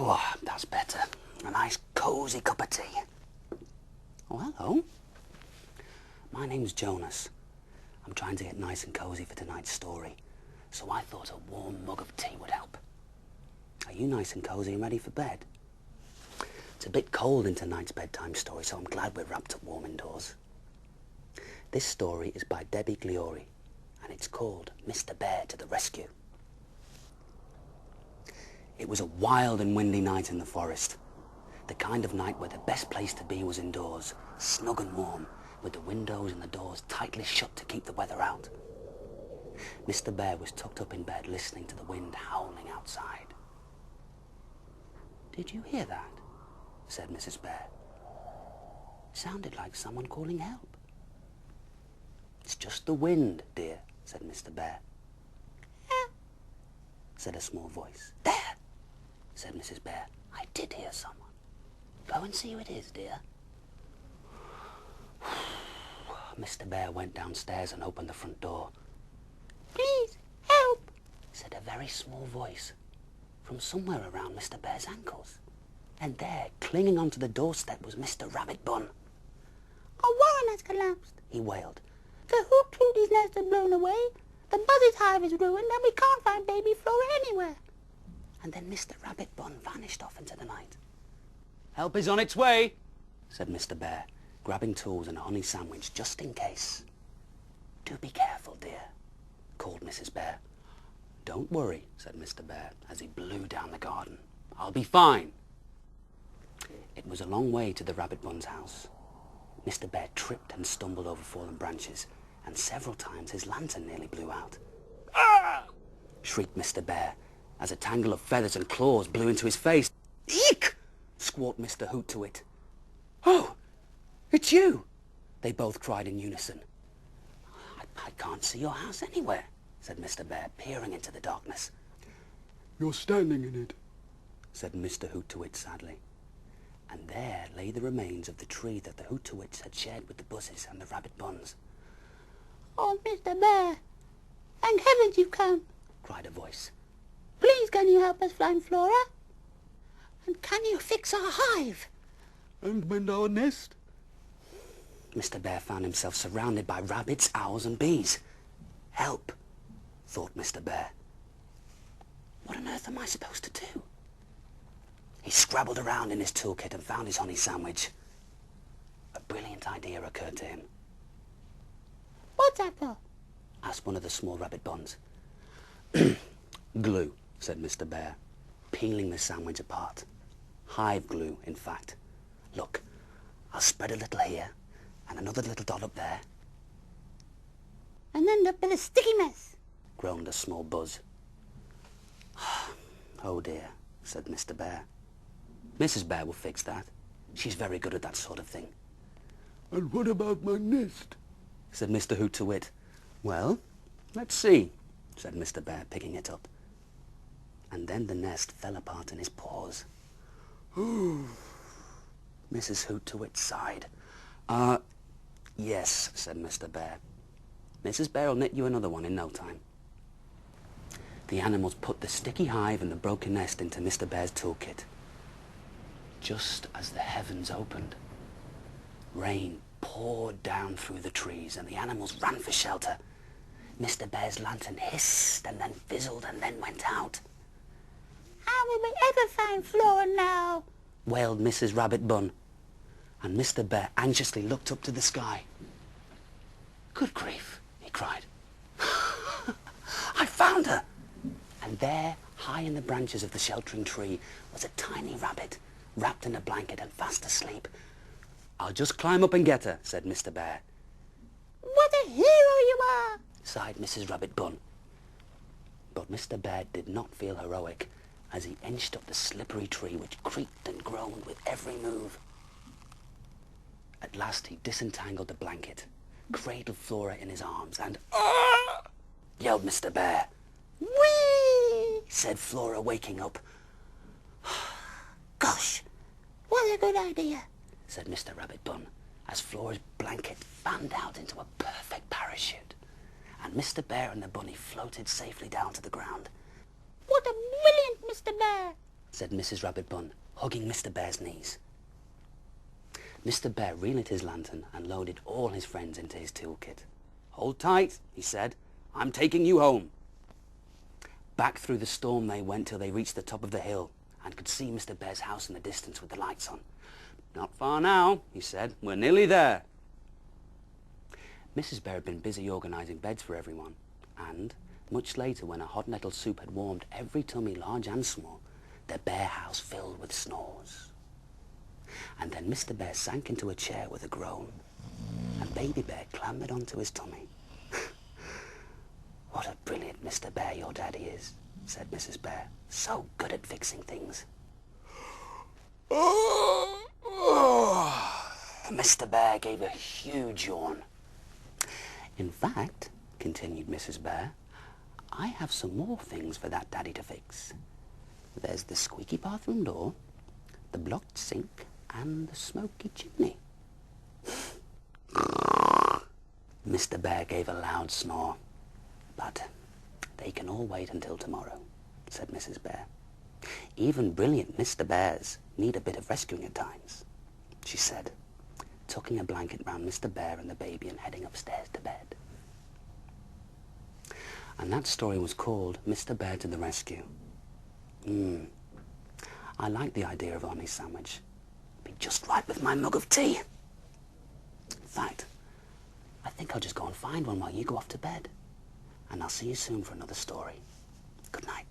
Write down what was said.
Oh, that's better. A nice cosy cup of tea. Oh, hello. My name's Jonas. I'm trying to get nice and cosy for tonight's story, so I thought a warm mug of tea would help. Are you nice and cosy and ready for bed? It's a bit cold in tonight's bedtime story, so I'm glad we're wrapped up warm indoors. This story is by Debbie Gliori, and it's called Mr. Bear to the Rescue. It was a wild and windy night in the forest. The kind of night where the best place to be was indoors, snug and warm, with the windows and the doors tightly shut to keep the weather out. Mr. Bear was tucked up in bed listening to the wind howling outside. "Did you hear that?" said Mrs. Bear. "It sounded like someone calling help." "It's just the wind, dear," said Mr. Bear. "Yeah," said a small voice. "There," said Mrs. Bear. "I did hear someone. Go and see who it is, dear." Mr. Bear went downstairs and opened the front door. "Please, help," said a very small voice from somewhere around Mr. Bear's ankles. And there, clinging onto the doorstep, was Mr. Rabbit Bun. "Our warren has collapsed," he wailed. "The Hoot Tooty's nest has blown away, the Buzz's hive is ruined, and we can't find baby Flora anywhere." And then Mr. Rabbit Bun vanished off into the night. "Help is on its way," said Mr. Bear, grabbing tools and a honey sandwich just in case. "Do be careful, dear," called Mrs. Bear. "Don't worry," said Mr. Bear as he blew down the garden. "I'll be fine." It was a long way to the Rabbit Bun's house. Mr. Bear tripped and stumbled over fallen branches, and several times his lantern nearly blew out. "Ah!" shrieked Mr. Bear as a tangle of feathers and claws blew into his face. "Eek!" squawked Mr. Hoot-to-Wit. "Oh, it's you!" they both cried in unison. I can't see your house anywhere," said Mr. Bear, peering into the darkness. "You're standing in it," said Mr. Hoot-to-Wit sadly. And there lay the remains of the tree that the Hoot-to-Wits had shared with the Buzzes and the Rabbit Buns. "Oh, Mr. Bear, thank heavens you've come," cried a voice. "Please can you help us find Flora? And can you fix our hive? "And mend our nest?" Mr. Bear found himself surrounded by rabbits, owls and bees. "Help," thought Mr. Bear. "What on earth am I supposed to do?" He scrabbled around in his toolkit and found his honey sandwich. A brilliant idea occurred to him. "What's that for?" asked one of the small Rabbit Buns. "Glue," said Mr. Bear, peeling the sandwich apart. Hive glue, in fact. "Look, I'll spread a little here and another little dot up there." "And end up with a sticky mess," groaned a small Buzz. "Oh dear," said Mr. Bear. "Mrs. Bear will fix that. She's very good at that sort of thing." "And what about my nest?" said Mr. Hoot-to-Wit. "Well, let's see," said Mr. Bear, picking it up. And then the nest fell apart in his paws. "Oh," Mrs. Hoot-to-Wit sighed. Yes," said Mr. Bear. "Mrs. Bear will knit you another one in no time." The animals put the sticky hive and the broken nest into Mr. Bear's toolkit. Just as the heavens opened, rain poured down through the trees and the animals ran for shelter. Mr. Bear's lantern hissed and then fizzled and then went out. "How will we ever find Flora now?" wailed Mrs. Rabbit Bun, and Mr. Bear anxiously looked up to the sky. "Good grief," he cried. "I found her!" And there, high in the branches of the sheltering tree, was a tiny rabbit, wrapped in a blanket and fast asleep. "I'll just climb up and get her," said Mr. Bear. "What a hero you are!" sighed Mrs. Rabbit Bun. But Mr. Bear did not feel heroic as he inched up the slippery tree which creaked and groaned with every move. At last he disentangled the blanket, cradled Flora in his arms, and "Ah!" yelled Mr. Bear. "Whee!" said Flora, waking up. "Gosh, what a good idea," said Mr. Rabbit Bun, as Flora's blanket fanned out into a perfect parachute, and Mr. Bear and the bunny floated safely down to the ground. "What a brilliant Mr. Bear!" said Mrs. Rabbit Bun, hugging Mr. Bear's knees. Mr. Bear relit his lantern and loaded all his friends into his toolkit. "Hold tight," he said. "I'm taking you home." Back through the storm they went till they reached the top of the hill and could see Mr. Bear's house in the distance with the lights on. "Not far now," he said. "We're nearly there." Mrs. Bear had been busy organising beds for everyone, and much later, when a hot nettle soup had warmed every tummy, large and small, the bear house filled with snores. And then Mr. Bear sank into a chair with a groan, and Baby Bear clambered onto his tummy. "What a brilliant Mr. Bear your daddy is," said Mrs. Bear. "So good at fixing things." Mr. Bear gave a huge yawn. "In fact," continued Mrs. Bear, "I have some more things for that daddy to fix. There's the squeaky bathroom door, the blocked sink, and the smoky chimney." Mr. Bear gave a loud snore. "But they can all wait until tomorrow," said Mrs. Bear. "Even brilliant Mr. Bears need a bit of rescuing at times," she said, tucking a blanket round Mr. Bear and the baby and heading upstairs to bed. And that story was called Mr. Bear to the Rescue. I like the idea of Arnie's sandwich. Be just right with my mug of tea. In fact, I think I'll just go and find one while you go off to bed. And I'll see you soon for another story. Good night.